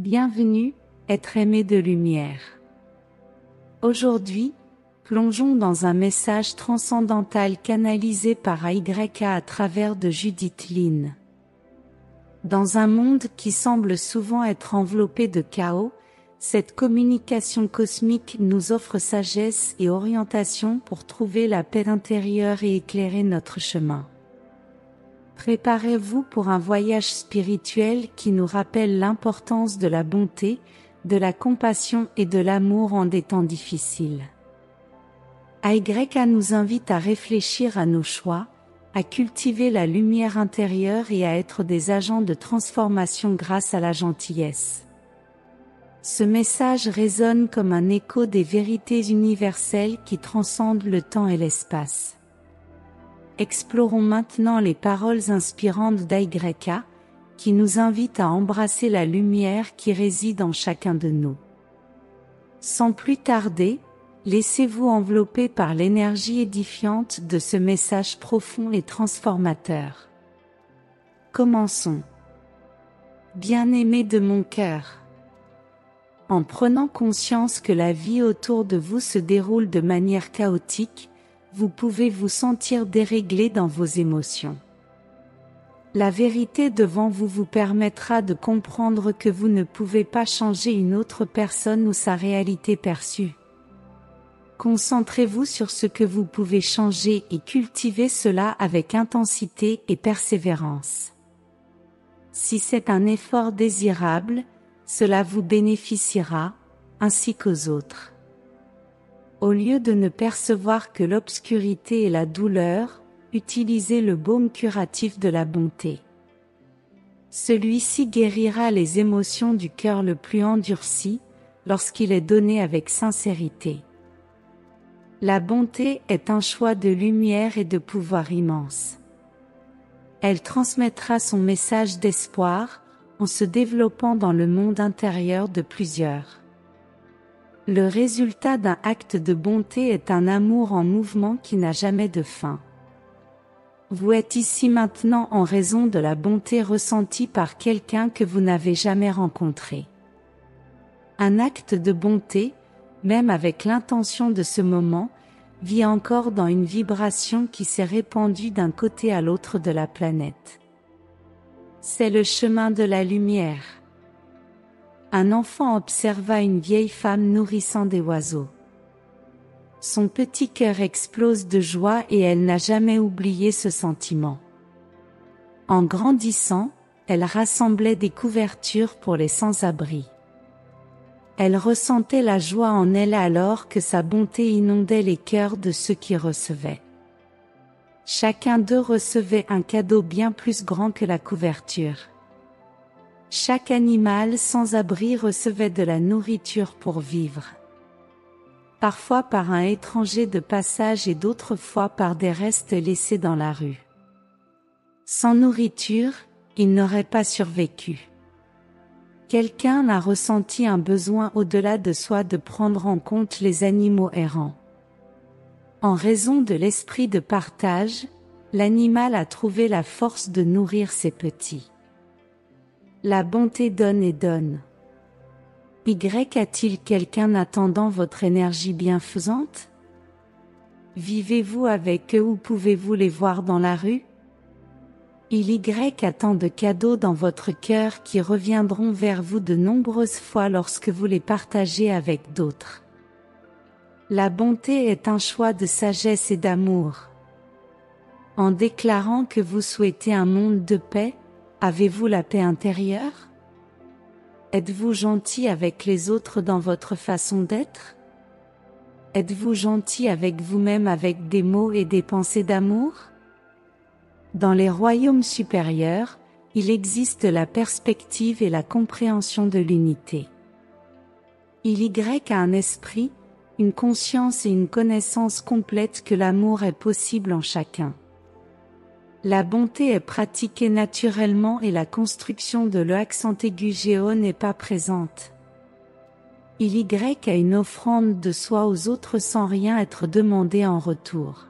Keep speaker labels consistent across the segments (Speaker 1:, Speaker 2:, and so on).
Speaker 1: Bienvenue, être aimé de lumière. Aujourd'hui, plongeons dans un message transcendantal canalisé par Ayka à travers de Judith Lin. Dans un monde qui semble souvent être enveloppé de chaos, cette communication cosmique nous offre sagesse et orientation pour trouver la paix intérieure et éclairer notre chemin. Préparez-vous pour un voyage spirituel qui nous rappelle l'importance de la bonté, de la compassion et de l'amour en des temps difficiles. Ayka nous invite à réfléchir à nos choix, à cultiver la lumière intérieure et à être des agents de transformation grâce à la gentillesse. Ce message résonne comme un écho des vérités universelles qui transcendent le temps et l'espace. Explorons maintenant les paroles inspirantes d'Ayka, qui nous invitent à embrasser la lumière qui réside en chacun de nous. Sans plus tarder, laissez-vous envelopper par l'énergie édifiante de ce message profond et transformateur. Commençons. Bien-aimé de mon cœur. En prenant conscience que la vie autour de vous se déroule de manière chaotique, vous pouvez vous sentir déréglé dans vos émotions. La vérité devant vous vous permettra de comprendre que vous ne pouvez pas changer une autre personne ou sa réalité perçue. Concentrez-vous sur ce que vous pouvez changer et cultivez cela avec intensité et persévérance. Si c'est un effort désirable, cela vous bénéficiera, ainsi qu'aux autres. Au lieu de ne percevoir que l'obscurité et la douleur, utilisez le baume curatif de la bonté. Celui-ci guérira les émotions du cœur le plus endurci, lorsqu'il est donné avec sincérité. La bonté est un choix de lumière et de pouvoir immense. Elle transmettra son message d'espoir, en se développant dans le monde intérieur de plusieurs. Le résultat d'un acte de bonté est un amour en mouvement qui n'a jamais de fin. Vous êtes ici maintenant en raison de la bonté ressentie par quelqu'un que vous n'avez jamais rencontré. Un acte de bonté, même avec l'intention de ce moment, vit encore dans une vibration qui s'est répandue d'un côté à l'autre de la planète. C'est le chemin de la lumière. Un enfant observa une vieille femme nourrissant des oiseaux. Son petit cœur explose de joie et elle n'a jamais oublié ce sentiment. En grandissant, elle rassemblait des couvertures pour les sans-abri. Elle ressentait la joie en elle alors que sa bonté inondait les cœurs de ceux qui recevaient. Chacun d'eux recevait un cadeau bien plus grand que la couverture. Chaque animal sans abri recevait de la nourriture pour vivre. Parfois par un étranger de passage et d'autres fois par des restes laissés dans la rue. Sans nourriture, ils n'auraient pas survécu. Quelqu'un a ressenti un besoin au-delà de soi de prendre en compte les animaux errants. En raison de l'esprit de partage, l'animal a trouvé la force de nourrir ses petits. La bonté donne et donne. A-t-il quelqu'un attendant votre énergie bienfaisante? Vivez-vous avec eux ou pouvez-vous les voir dans la rue? A tant de cadeaux dans votre cœur qui reviendront vers vous de nombreuses fois lorsque vous les partagez avec d'autres. La bonté est un choix de sagesse et d'amour. En déclarant que vous souhaitez un monde de paix, avez-vous la paix intérieure? Êtes-vous gentil avec les autres dans votre façon d'être? Êtes-vous gentil avec vous-même avec des mots et des pensées d'amour? Dans les royaumes supérieurs, il existe la perspective et la compréhension de l'unité. A un esprit, une conscience et une connaissance complète que l'amour est possible en chacun. La bonté est pratiquée naturellement et la construction de l'accent aigu géo n'est pas présente. A une offrande de soi aux autres sans rien être demandé en retour.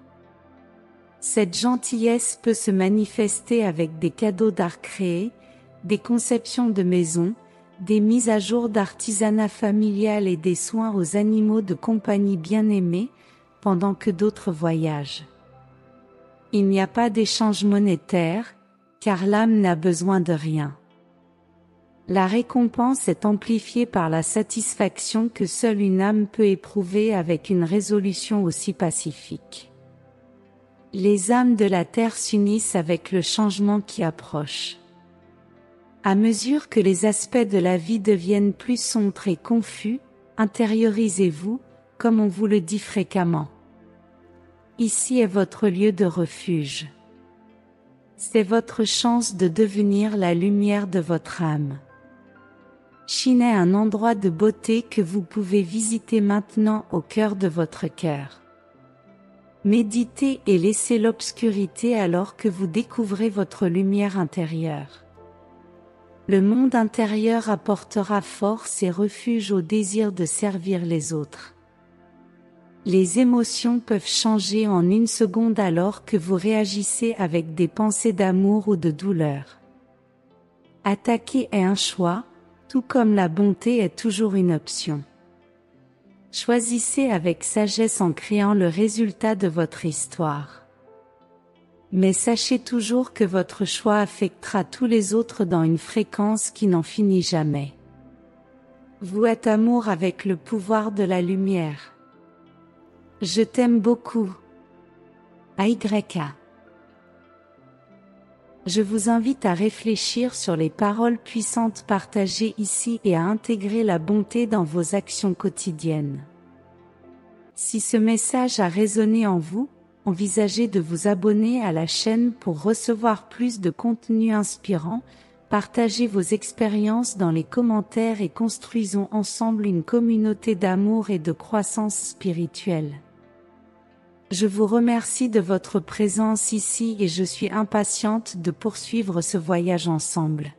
Speaker 1: Cette gentillesse peut se manifester avec des cadeaux d'art créés, des conceptions de maisons, des mises à jour d'artisanat familial et des soins aux animaux de compagnie bien-aimés, pendant que d'autres voyagent. Il n'y a pas d'échange monétaire, car l'âme n'a besoin de rien. La récompense est amplifiée par la satisfaction que seule une âme peut éprouver avec une résolution aussi pacifique. Les âmes de la terre s'unissent avec le changement qui approche. À mesure que les aspects de la vie deviennent plus sombres et confus, intériorisez-vous, comme on vous le dit fréquemment. Ici est votre lieu de refuge. C'est votre chance de devenir la lumière de votre âme. Chine est un endroit de beauté que vous pouvez visiter maintenant au cœur de votre cœur. Méditez et laissez l'obscurité alors que vous découvrez votre lumière intérieure. Le monde intérieur apportera force et refuge au désir de servir les autres. Les émotions peuvent changer en une seconde alors que vous réagissez avec des pensées d'amour ou de douleur. Attaquer est un choix, tout comme la bonté est toujours une option. Choisissez avec sagesse en créant le résultat de votre histoire. Mais sachez toujours que votre choix affectera tous les autres dans une fréquence qui n'en finit jamais. Vous êtes amour avec le pouvoir de la lumière. Je t'aime beaucoup. AYK. Je vous invite à réfléchir sur les paroles puissantes partagées ici et à intégrer la bonté dans vos actions quotidiennes. Si ce message a résonné en vous, envisagez de vous abonner à la chaîne pour recevoir plus de contenu inspirant, partagez vos expériences dans les commentaires et construisons ensemble une communauté d'amour et de croissance spirituelle. Je vous remercie de votre présence ici et je suis impatiente de poursuivre ce voyage ensemble.